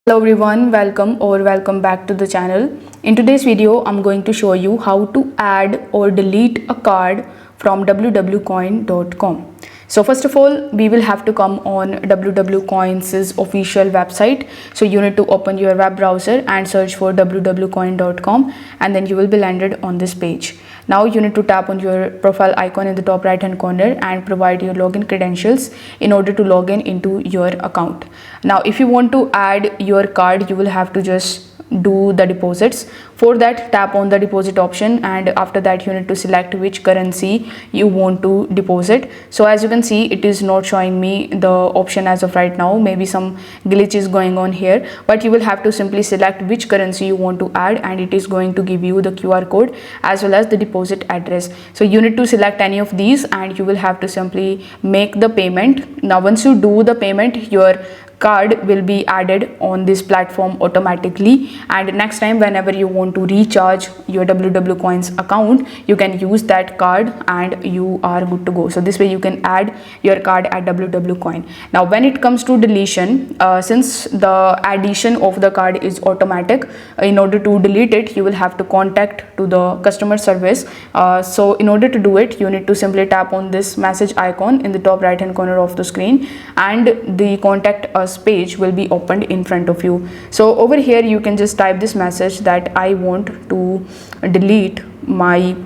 Hello everyone, welcome back to the channel. In today's video I'm going to show you how to add or delete a card from www.coin.com. So first of all, we will have to come on www.coins' official website. So you need to open your web browser and search for www.coin.com, and then you will be landed on this page. Now you need to tap on your profile icon in the top right hand corner and provide your login credentials in order to log in into your account. Now if you want to add your card, you will have to just do the deposits. For that, tap on the deposit option, and after that you need to select which currency you want to deposit. So as you can see, it is not showing me the option as of right now. Maybe some glitch is going on here, but you will have to simply select which currency you want to add, and it is going to give you the QR code as well as the deposit address. So you need to select any of these and you will have to simply make the payment. Now once you do the payment, your card will be added on this platform automatically, and next time whenever you want to recharge your www coins account, you can use that card and you are good to go. So this way you can add your card at www coin. Now when it comes to deletion, since the addition of the card is automatic, in order to delete it you will have to contact to the customer service. So in order to do it, you need to simply tap on this message icon in the top right hand corner of the screen, and the contact us page will be opened in front of you. So over here you can just type this message that I want to delete my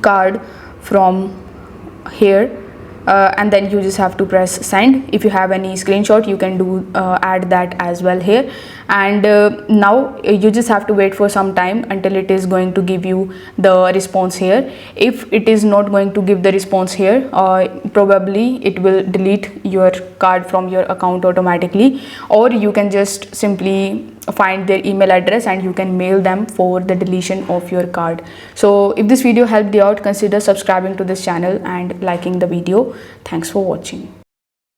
card from here, and then you just have to press send. If you have any screenshot, you can do add that as well here. And now you just have to wait for some time until it is going to give you the response here. If it is not going to give the response here, probably it will delete your card from your account automatically, or you can just simply find their email address and you can mail them for the deletion of your card. So if this video helped you out, consider subscribing to this channel and liking the video. Thanks for watching.